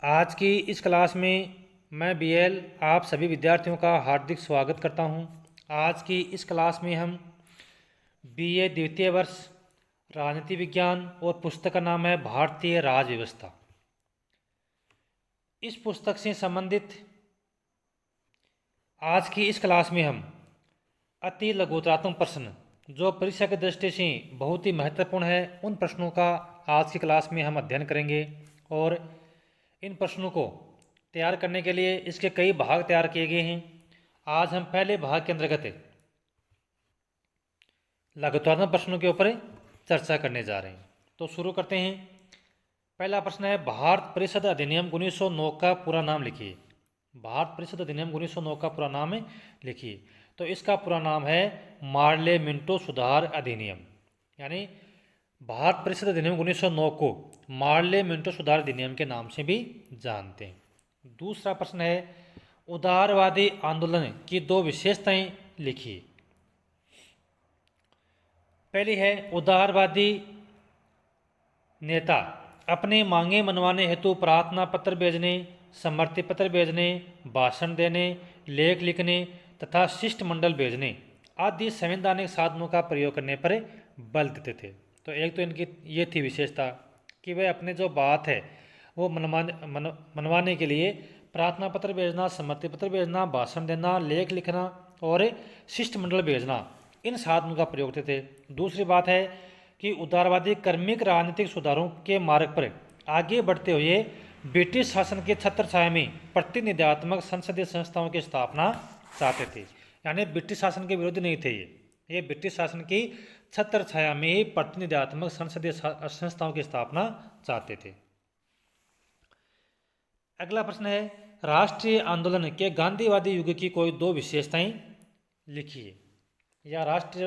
आज की इस क्लास में मैं बीएल आप सभी विद्यार्थियों का हार्दिक स्वागत करता हूं। आज की इस क्लास में हम बीए द्वितीय वर्ष राजनीति विज्ञान और पुस्तक का नाम है भारतीय राज व्यवस्था। इस पुस्तक से संबंधित आज की इस क्लास में हम अति लघुतरात्मक प्रश्न जो परीक्षा की दृष्टि से बहुत ही महत्वपूर्ण है उन प्रश्नों का आज की क्लास में हम अध्ययन करेंगे। और इन प्रश्नों को तैयार करने के लिए इसके कई भाग तैयार किए गए हैं। आज हम पहले भाग के अंतर्गत लघुतरात्मक प्रश्नों के ऊपर चर्चा करने जा रहे हैं। तो शुरू करते हैं। पहला प्रश्न है, भारत परिषद अधिनियम 1909 का पूरा नाम लिखिए। भारत परिषद अधिनियम 1909 का पूरा नाम लिखिए। तो इसका पूरा नाम है मार्ले मिंटो सुधार अधिनियम। यानी भारत परिषद अधिनियम 1909 को मार्ले मिंटो सुधार अधिनियम के नाम से भी जानते हैं। दूसरा प्रश्न है, उदारवादी आंदोलन की दो विशेषताएं लिखिए। पहली है, उदारवादी नेता अपने मांगे मनवाने हेतु प्रार्थना पत्र भेजने, समर्थी पत्र भेजने, भाषण देने, लेख लिखने तथा शिष्टमंडल भेजने आदि संवैधानिक साधनों का प्रयोग करने पर बल देते थे। तो एक तो इनकी ये थी विशेषता कि वे अपने जो बात है वो मनवाने के लिए प्रार्थना पत्र भेजना, सम्मति पत्र भेजना, भाषण देना, लेख लिखना और शिष्टमंडल भेजना, इन साधनों का प्रयोग करते थे। दूसरी बात है कि उदारवादी कर्मिक राजनीतिक सुधारों के मार्ग पर आगे बढ़ते हुए ब्रिटिश शासन के छत्रछाया में प्रतिनिधित्वात्मक संसदीय संस्थाओं की स्थापना चाहते थे। यानी ब्रिटिश शासन के विरोधी नहीं थे ये ब्रिटिश शासन की छत्रछाया में प्रतिनिधित्वात्मक संसदीय संस्थाओं की स्थापना चाहते थे। अगला प्रश्न है, राष्ट्रीय आंदोलन के गांधीवादी युग की कोई दो विशेषताएं लिखिए। या राष्ट्रीय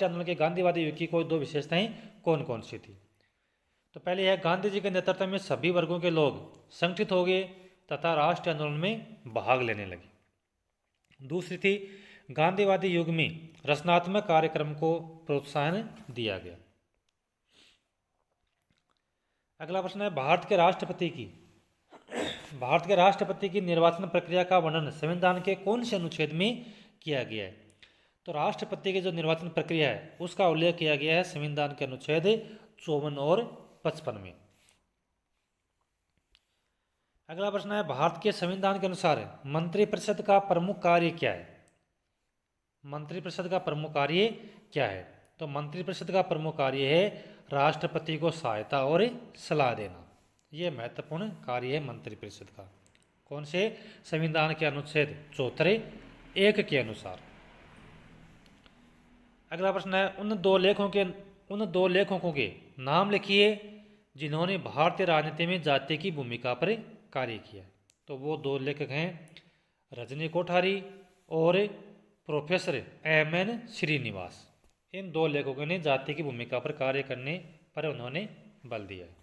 आंदोलन के गांधीवादी युग की कोई दो विशेषताएं कौन कौन सी थी। तो पहले है, गांधी जी के नेतृत्व में सभी वर्गों के लोग संगठित हो गए तथा राष्ट्रीय आंदोलन में भाग लेने लगे। दूसरी थी, गांधीवादी युग में रचनात्मक कार्यक्रम को प्रोत्साहन दिया गया। अगला प्रश्न है, भारत के राष्ट्रपति की निर्वाचन प्रक्रिया का वर्णन संविधान के कौन से अनुच्छेद में किया गया है। तो राष्ट्रपति की जो निर्वाचन प्रक्रिया है उसका उल्लेख किया गया है संविधान के अनुच्छेद 54 और 55 में। अगला प्रश्न है, भारत के संविधान के अनुसार मंत्रिपरिषद का प्रमुख कार्य क्या है। मंत्रिपरिषद का प्रमुख कार्य क्या है। तो मंत्रिपरिषद का प्रमुख कार्य है राष्ट्रपति को सहायता और सलाह देना। यह महत्वपूर्ण कार्य है मंत्रिपरिषद का। कौन से? संविधान के अनुच्छेद 74(1) के अनुसार। अगला प्रश्न है, उन दो लेखकों के नाम लिखिए जिन्होंने भारतीय राजनीति में जाति की भूमिका पर कार्य किया। तो वो दो लेखक हैं रजनी कोठारी और प्रोफेसर एम.एन. श्रीनिवास। इन दो लेखकों ने जाति की भूमिका पर कार्य करने पर उन्होंने बल दिया है।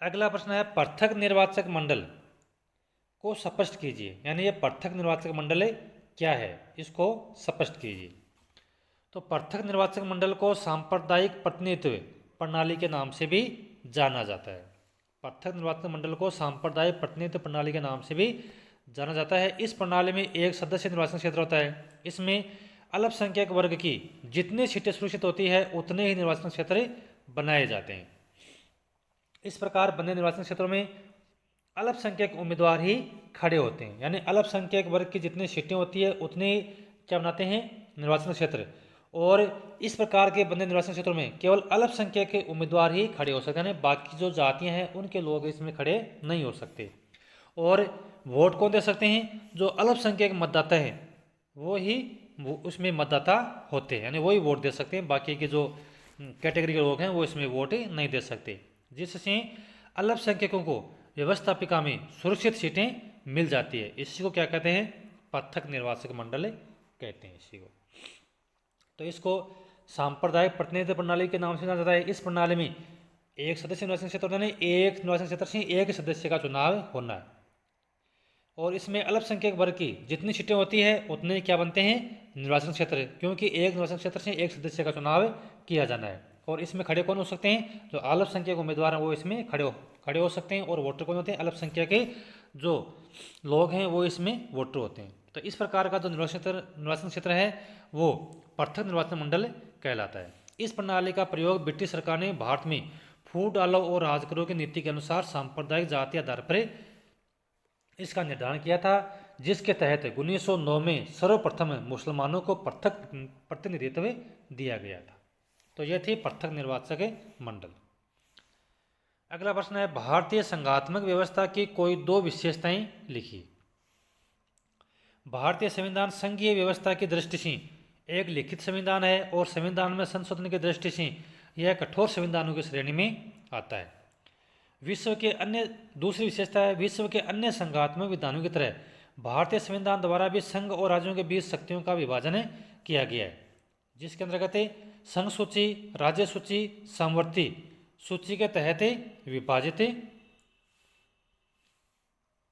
अगला प्रश्न है, पृथक निर्वाचक मंडल को स्पष्ट कीजिए। यानी ये पृथक निर्वाचक मंडल क्या है, इसको स्पष्ट कीजिए। तो पृथक निर्वाचक मंडल को सांप्रदायिक प्रतिनिधित्व प्रणाली के नाम से भी जाना जाता है। पृथक निर्वाचक मंडल को सांप्रदायिक प्रतिनिधित्व प्रणाली के नाम से भी जाना जाता है। इस प्रणाली में एक सदस्य निर्वाचन क्षेत्र होता है। इसमें अल्पसंख्यक वर्ग की जितनी सीटें सुरक्षित होती है उतने ही निर्वाचन क्षेत्र बनाए जाते हैं। इस प्रकार बने निर्वाचन क्षेत्रों में अल्पसंख्यक उम्मीदवार ही खड़े होते हैं। यानी अल्पसंख्यक वर्ग की जितनी सीटें होती है उतने क्या बनाते हैं निर्वाचन क्षेत्र। और इस प्रकार के बने निर्वाचन क्षेत्रों में केवल अल्पसंख्यक के उम्मीदवार ही खड़े हो सकते हैं। यानी बाकी जो जातियां हैं उनके लोग इसमें खड़े नहीं हो सकते। और वोट कौन दे सकते हैं? जो अल्पसंख्यक मतदाता हैं वो उसमें मतदाता होते हैं। यानी वही वोट दे सकते हैं। बाकी के जो कैटेगरी के लोग हैं वो इसमें वोट नहीं दे सकते। जिससे अल्पसंख्यकों को व्यवस्थापिका में सुरक्षित सीटें मिल जाती है। इसी को क्या कहते हैं? पृथक निर्वाचक मंडल कहते हैं इसी को। तो इसको सांप्रदायिक प्रतिनिधित्व प्रणाली के नाम से जाना जाता है। इस प्रणाली में एक सदस्य निर्वाचन क्षेत्र होता है, एक निर्वाचन क्षेत्र से एक सदस्य का चुनाव होना है। और इसमें अल्पसंख्यक वर्ग की जितनी सीटें होती है उतने क्या बनते हैं निर्वाचन क्षेत्र, क्योंकि एक निर्वाचन क्षेत्र से एक सदस्य का चुनाव किया जाना है। और इसमें खड़े कौन हो सकते हैं? जो अल्पसंख्यक उम्मीदवार हैं वो इसमें खड़े हो सकते हैं, और वोटर कौन होते हैं? अल्पसंख्यक के जो लोग हैं वो इसमें वोटर होते हैं। तो इस प्रकार का जो निर्वाचन क्षेत्र है वो पृथक निर्वाचन मंडल कहलाता है। इस प्रणाली का प्रयोग ब्रिटिश सरकार ने भारत में फूट डालो और राज करो की नीति के अनुसार सांप्रदायिक जाति आधार पर इसका निर्धारण किया था, जिसके तहत 1909 में सर्वप्रथम मुसलमानों को पृथक प्रतिनिधित्व दिया गया था। तो यह थी पृथक निर्वाचक मंडल। अगला प्रश्न है, भारतीय संघात्मक व्यवस्था की कोई दो विशेषताएं लिखिए। भारतीय संविधान संघीय व्यवस्था की दृष्टि से एक लिखित संविधान है और संविधान में संशोधन की दृष्टि से यह कठोर संविधानों की श्रेणी में आता है। दूसरी विशेषता है, विश्व के अन्य संघात्मक विधानों की तरह भारतीय संविधान द्वारा भी संघ और राज्यों के बीच शक्तियों का विभाजन किया गया है, जिसके अंतर्गत संघ सूची, राज्य सूची, समवर्ती सूची के तहत विभाजित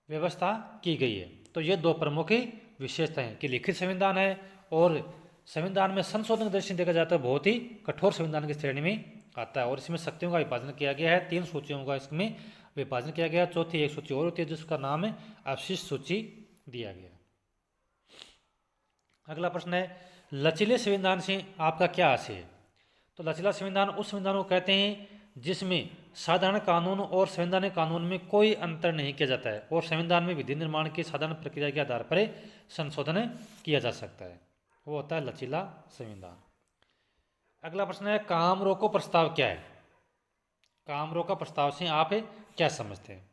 व्यवस्था की गई है। तो ये दो प्रमुख विशेषताएं हैं कि लिखित संविधान है और संविधान में संशोधन की दृष्टि देखा जाता है बहुत ही कठोर संविधान की श्रेणी में आता है, और इसमें शक्तियों का विभाजन किया गया है। 3 सूचियों का इसमें विभाजन किया गया है। चौथी एक सूची और होती है जिसका नाम है अवशिष्ट सूची दिया गया। अगला प्रश्न है, लचीले संविधान से आपका क्या आशय है? तो लचीला संविधान उस संविधान को कहते हैं जिसमें साधारण कानून और संवैधानिक कानून में कोई अंतर नहीं किया जाता है और संविधान में विधि निर्माण की साधारण प्रक्रिया के आधार पर संशोधन किया जा सकता है, वो होता है लचीला संविधान। अगला प्रश्न है, काम रोको प्रस्ताव क्या है? काम रोको प्रस्ताव से आप क्या समझते हैं?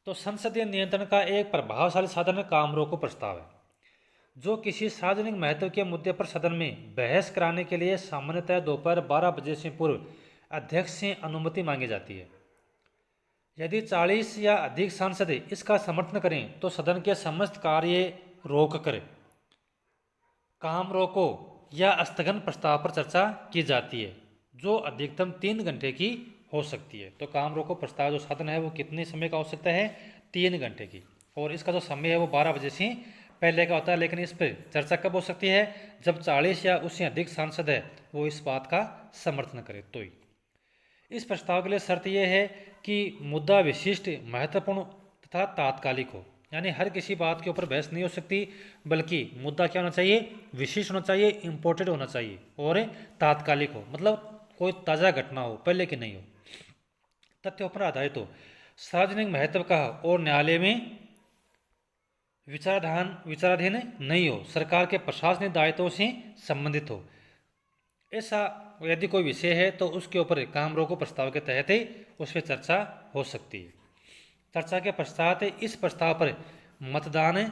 तो संसदीय नियंत्रण का एक प्रभावशाली साधन काम रोको प्रस्ताव है, जो किसी सार्वजनिक महत्व के मुद्दे पर सदन में बहस कराने के लिए सामान्यतः दोपहर 12 बजे से पूर्व अध्यक्ष से अनुमति मांगी जाती है। यदि 40 या अधिक सांसद इसका समर्थन करें तो सदन के समस्त कार्य रोक कर काम रोको या स्थगन प्रस्ताव पर चर्चा की जाती है, जो अधिकतम 3 घंटे की हो सकती है। तो काम रोको प्रस्ताव जो साधन है वो कितने समय का हो सकता है? 3 घंटे की, और इसका जो समय है वो 12 बजे से पहले का होता है। लेकिन इस पर चर्चा कब हो सकती है? जब 40 या उससे अधिक सांसद है वो इस बात का समर्थन करे तो ही। इस प्रस्ताव के लिए शर्त यह है कि मुद्दा विशिष्ट, महत्वपूर्ण तथा तात्कालिक हो, यानी हर किसी बात के ऊपर बहस नहीं हो सकती, बल्कि मुद्दा क्या होना चाहिए? विशिष्ट होना चाहिए, इम्पोर्टेंट होना चाहिए और तात्कालिक हो, मतलब कोई ताज़ा घटना हो, पहले की नहीं हो, तथ्यों पर आधारित हो, सार्वजनिक महत्व का और न्यायालय में विचाराधीन नहीं हो, सरकार के प्रशासनिक दायित्वों से संबंधित हो। ऐसा यदि कोई विषय है तो उसके ऊपर काम रोको प्रस्ताव के तहत ही उस पर चर्चा हो सकती है। चर्चा के पश्चात इस प्रस्ताव पर मतदान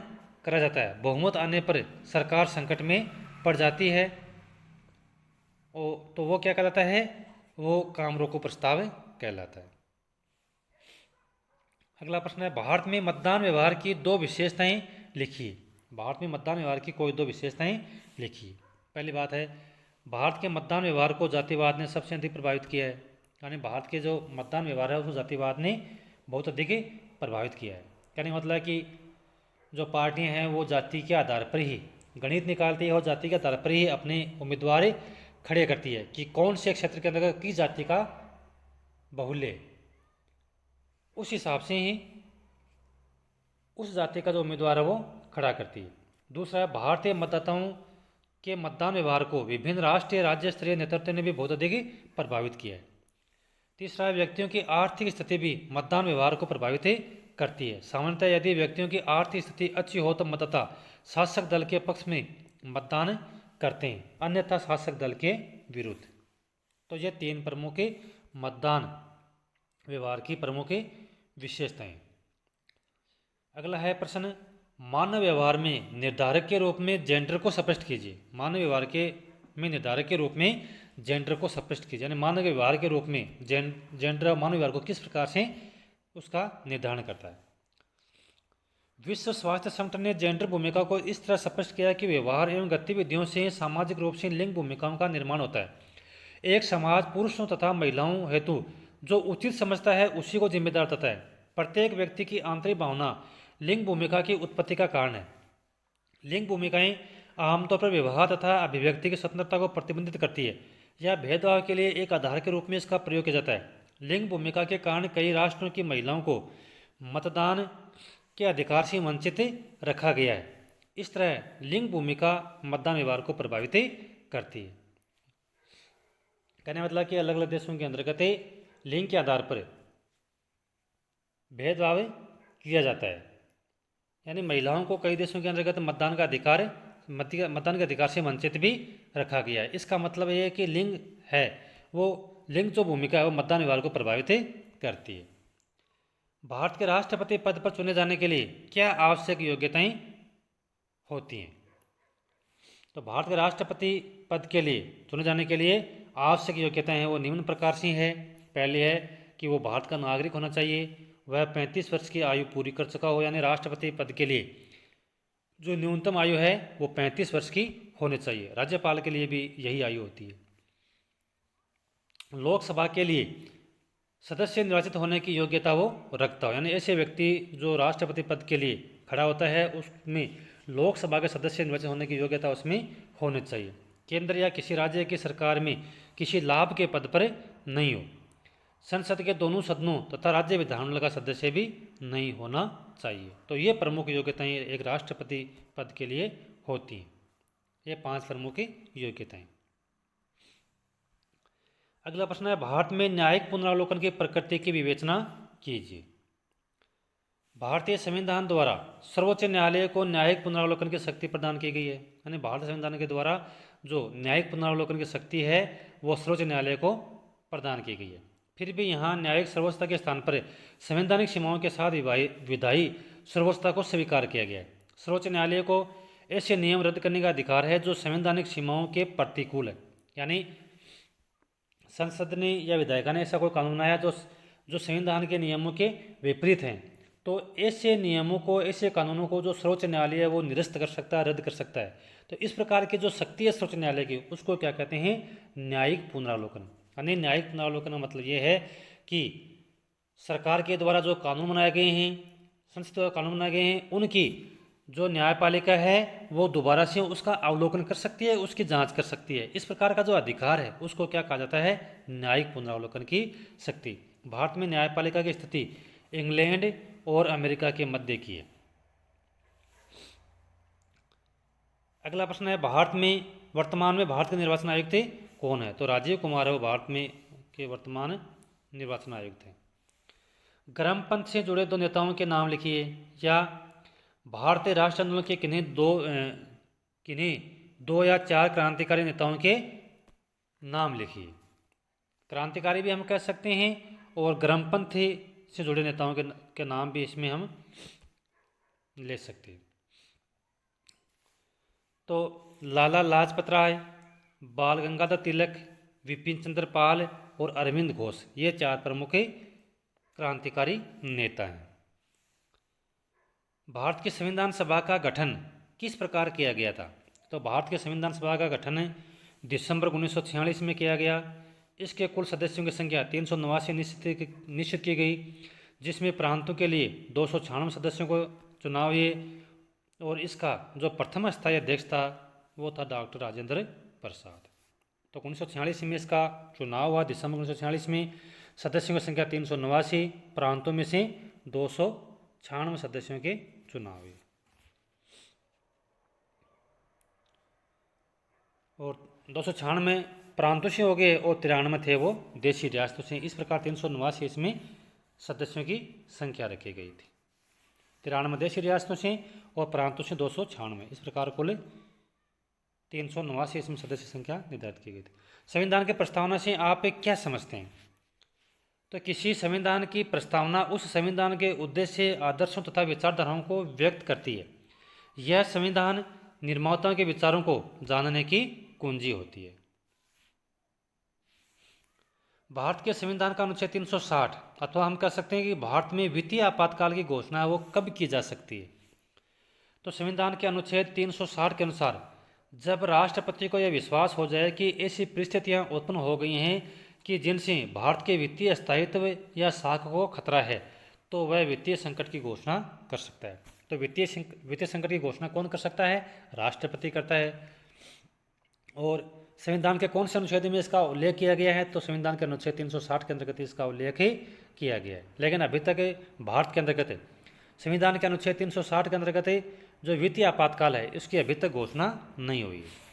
करा जाता है। बहुमत आने पर सरकार संकट में पड़ जाती है, तो वो क्या कहलाता है? वो काम रोको प्रस्ताव कहलाता है। अगला प्रश्न है, भारत में मतदान व्यवहार की 2 विशेषताएं लिखिए। भारत में मतदान व्यवहार की कोई 2 विशेषताएं लिखिए। पहली बात है, भारत के मतदान व्यवहार को जातिवाद ने सबसे अधिक प्रभावित किया है, यानी भारत के जो मतदान व्यवहार है उसको जातिवाद ने बहुत अधिक प्रभावित किया है। कहने का मतलब है कि जो पार्टियां हैं वो जाति के आधार पर ही गणित निकालती है और जाति के आधार पर ही अपने उम्मीदवार खड़े करती है कि कौन से क्षेत्र के अंदर किस जाति का बाहुल्य, उस हिसाब से ही उस जाति का जो उम्मीदवार है वो खड़ा करती है। दूसरा है, भारतीय मतदाताओं के मतदान व्यवहार को विभिन्न राष्ट्रीय राज्य स्तरीय नेतृत्व ने भी बहुत अधिक प्रभावित किया है। तीसरा है, व्यक्तियों की आर्थिक स्थिति भी मतदान व्यवहार को प्रभावित करती है। सामान्यतः यदि व्यक्तियों की आर्थिक स्थिति अच्छी हो तो मतदाता शासक दल के पक्ष में मतदान करते हैं, अन्यथा शासक दल के विरुद्ध। तो ये 3 प्रमुख मतदान व्यवहार की प्रमुख विशेषताएं। अगला है प्रश्न, मानव व्यवहार में निर्धारक के रूप में जेंडर को स्पष्ट कीजिए। मानव व्यवहार में निर्धारक के रूप में जेंडर को स्पष्ट कीजिए, यानी मानव व्यवहार के रूप में जेंडर मानव व्यवहार को किस प्रकार से उसका निर्धारण करता है। विश्व स्वास्थ्य संगठन ने जेंडर भूमिका को इस तरह स्पष्ट किया कि व्यवहार एवं गतिविधियों से सामाजिक रूप से लिंग भूमिकाओं का निर्माण होता है। एक समाज पुरुषों तथा महिलाओं हेतु जो उचित समझता है उसी को जिम्मेदार करता है। प्रत्येक व्यक्ति की आंतरिक भावना लिंग भूमिका की उत्पत्ति का कारण है। लिंग भूमिकाएं आमतौर पर व्यवहार तथा अभिव्यक्ति की स्वतंत्रता को प्रतिबंधित करती है। या भेदभाव के लिए एक आधार के रूप में इसका प्रयोग किया जाता है। लिंग भूमिका के कारण कई राष्ट्रों की महिलाओं को मतदान के अधिकार से वंचित रखा गया है। इस तरह लिंग भूमिका मतदान व्यवहार को प्रभावित करती है। कहने मतलब कि अलग अलग देशों के अंतर्गत लिंग के आधार पर भेदभाव किया जाता है। यानी महिलाओं को कई देशों के अंतर्गत मतदान के अधिकार से वंचित भी रखा गया है। इसका मतलब ये है कि लिंग है वो लिंग जो भूमिका है वो मतदान व्यवहार को प्रभावित करती है। भारत के राष्ट्रपति पद पर चुने जाने के लिए क्या आवश्यक योग्यताएं होती हैं? तो भारत के राष्ट्रपति पद के लिए चुने जाने के लिए आवश्यक योग्यताएं हैं वो निम्न प्रकार से है। पहली है कि वो भारत का नागरिक होना चाहिए, वह 35 वर्ष की आयु पूरी कर चुका हो। यानी राष्ट्रपति पद के लिए जो न्यूनतम आयु है वो 35 वर्ष की होनी चाहिए। राज्यपाल के लिए भी यही आयु होती है। लोकसभा के लिए सदस्य निर्वाचित होने की योग्यता वो रखता हो। यानी ऐसे व्यक्ति जो राष्ट्रपति पद के लिए खड़ा होता है उसमें लोकसभा के सदस्य निर्वाचित होने की योग्यता उसमें होनी चाहिए। केंद्र या किसी राज्य की सरकार में किसी लाभ के पद पर नहीं हो। संसद के दोनों सदनों तथा राज्य विधानमंडल का सदस्य भी नहीं होना चाहिए। तो ये प्रमुख योग्यताएं एक राष्ट्रपति पद के लिए होती हैं। ये 5 प्रमुख योग्यताएं। अगला प्रश्न है, भारत में न्यायिक पुनरावलोकन की प्रकृति की विवेचना कीजिए। भारतीय संविधान द्वारा सर्वोच्च न्यायालय को न्यायिक पुनरावलोकन की शक्ति प्रदान की गई है। यानी भारतीय संविधान के द्वारा जो न्यायिक पुनरावलोकन की शक्ति है वो सर्वोच्च न्यायालय को प्रदान की गई है। फिर भी यहाँ न्यायिक सर्वोच्चता के स्थान पर संवैधानिक सीमाओं के साथ विधायी सर्वोच्चता को स्वीकार किया गया है। सर्वोच्च न्यायालय को ऐसे नियम रद्द करने का अधिकार है जो संवैधानिक सीमाओं के प्रतिकूल है। यानी संसद ने या विधायिका ने ऐसा कोई कानून बनाया जो संविधान के नियमों के विपरीत हैं, तो ऐसे नियमों को ऐसे कानूनों को जो सर्वोच्च न्यायालय है वो निरस्त कर सकता है, रद्द कर सकता है। तो इस प्रकार की जो शक्ति है सर्वोच्च न्यायालय की उसको क्या कहते हैं? न्यायिक पुनरावलोकन। यानी न्यायिक पुनरावलोकन का मतलब ये है कि सरकार के द्वारा जो कानून बनाए गए हैं, संसद द्वारा कानून बनाए गए हैं, उनकी जो न्यायपालिका है वो दोबारा से उसका अवलोकन कर सकती है, उसकी जांच कर सकती है। इस प्रकार का जो अधिकार है उसको क्या कहा जाता है? न्यायिक पुनरावलोकन की शक्ति। भारत में न्यायपालिका की स्थिति इंग्लैंड और अमेरिका के मध्य की है। अगला प्रश्न है, भारत में वर्तमान में भारत के निर्वाचन आयुक्त कौन है? तो राजीव कुमार है वो भारत में के वर्तमान निर्वाचन आयुक्त हैं। गर्मपंथ से जुड़े 2 नेताओं के नाम लिखिए, या भारतीय राष्ट्र आंदोलन के किन्हीं दो या 4 क्रांतिकारी नेताओं के नाम लिखिए। क्रांतिकारी भी हम कह सकते हैं और गर्मपंथी से जुड़े नेताओं के नाम भी इसमें हम ले सकते हैं। तो लाला लाजपत राय, बाल गंगाधर तिलक, विपिन चंद्र पाल और अरविंद घोष, ये 4 प्रमुख क्रांतिकारी नेता हैं। भारत की संविधान सभा का गठन किस प्रकार किया गया था? तो भारत के संविधान सभा का गठन दिसंबर 1946 में किया गया। इसके कुल सदस्यों की संख्या 389 निश्चित की गई, जिसमें प्रांतों के लिए 296 सदस्यों को चुनाव हुए और इसका जो प्रथम स्थायी अध्यक्ष था वो था डॉक्टर राजेंद्र प्रसाद। तो 1946 में इसका चुनाव हुआ, दिसंबर 1946 में। सदस्यों की संख्या 389, प्रांतों में से 296 सदस्यों के चुनाव हुए। और 296 प्रांतों से हो गए और 93 थे वो देशी रियासतों से। इस प्रकार 389 इसमें सदस्यों की संख्या रखी गई थी। 93 देशी रियासतों से और प्रांतों से 296। इस प्रकार कुल 389 इसमें सदस्य संख्या निर्धारित की गई थी। संविधान के प्रस्तावना से आप क्या समझते हैं? तो किसी संविधान की प्रस्तावना उस संविधान के उद्देश्य, आदर्शों तथा विचारधाराओं को व्यक्त करती है। यह संविधान निर्माताओं के विचारों को जानने की कुंजी होती है। भारत के संविधान का अनुच्छेद 360, अथवा हम कह सकते हैं कि भारत में वित्तीय आपातकाल की घोषणा वो कब की जा सकती है? तो संविधान के अनुच्छेद 360 के अनुसार जब राष्ट्रपति को यह विश्वास हो जाए कि ऐसी परिस्थितियां उत्पन्न हो गई हैं कि जिनसे भारत के वित्तीय स्थायित्व या साख को खतरा है, तो वह वित्तीय संकट की घोषणा कर सकता है। तो वित्तीय संकट की घोषणा कौन कर सकता है? राष्ट्रपति करता है। और संविधान के कौन से अनुच्छेद में इसका उल्लेख किया गया है? तो संविधान के अनुच्छेद 360 के अंतर्गत इसका उल्लेख ही किया गया है। लेकिन अभी तक भारत के अंतर्गत संविधान के अनुच्छेद 360 के अंतर्गत जो वित्तीय आपातकाल है इसकी अभी तक घोषणा नहीं हुई है।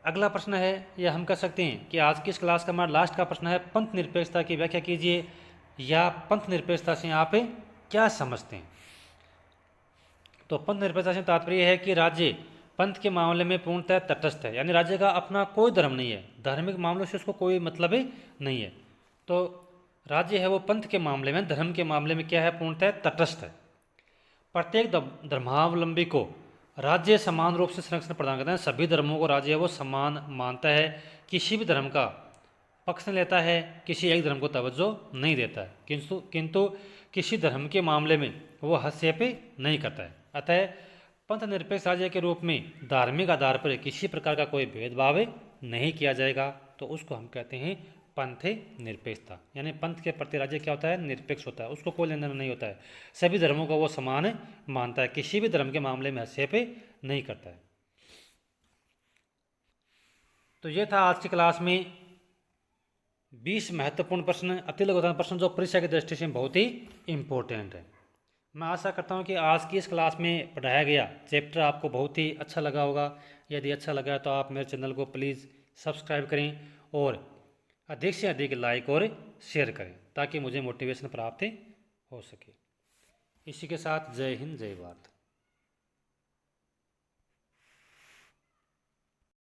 अगला प्रश्न है, यह हम कह सकते हैं कि आज की इस क्लास का हमारा लास्ट का प्रश्न है, पंथ निरपेक्षता की व्याख्या कीजिए, या पंथ निरपेक्षता से आप क्या समझते हैं? तो पंथ निरपेक्षता से तात्पर्य है कि राज्य पंथ के मामले में पूर्णतः तटस्थ है, यानी राज्य का अपना कोई धर्म नहीं है, धार्मिक मामलों से उसको कोई मतलब ही नहीं है। तो राज्य है वो पंथ के मामले में, धर्म के मामले में क्या है? पूर्णतः तटस्थ है। प्रत्येक धर्मावलंबी को राज्य समान रूप से संरक्षण प्रदान करता है, सभी धर्मों को राज्य है वो समान मानता है, किसी भी धर्म का पक्ष नहीं लेता है, किसी एक धर्म को तवज्जो नहीं देता है, किंतु किसी धर्म के मामले में वो हस्तक्षेप नहीं करता है। अतः पंथ निरपेक्ष राज्य के रूप में धार्मिक आधार पर किसी प्रकार का कोई भेदभाव नहीं किया जाएगा, तो उसको हम कहते हैं पंथ निरपेक्षता। यानी पंथ के प्रति राज्य क्या होता है? निरपेक्ष होता है, उसको कोई लेना नहीं होता है, सभी धर्मों को वो समान मानता है, किसी भी धर्म के मामले में हस्तक्षेप नहीं करता है। तो ये था आज की क्लास में 20 महत्वपूर्ण प्रश्न, अति लघुदान प्रश्न जो परीक्षा की दृष्टि से बहुत ही इम्पोर्टेंट है। मैं आशा करता हूँ कि आज की इस क्लास में पढ़ाया गया चैप्टर आपको बहुत ही अच्छा लगा होगा। यदि अच्छा लगा तो आप मेरे चैनल को प्लीज़ सब्सक्राइब करें और अधिक से अधिक लाइक और शेयर करें, ताकि मुझे मोटिवेशन प्राप्त हो सके। इसी के साथ जय हिंद, जय भारत।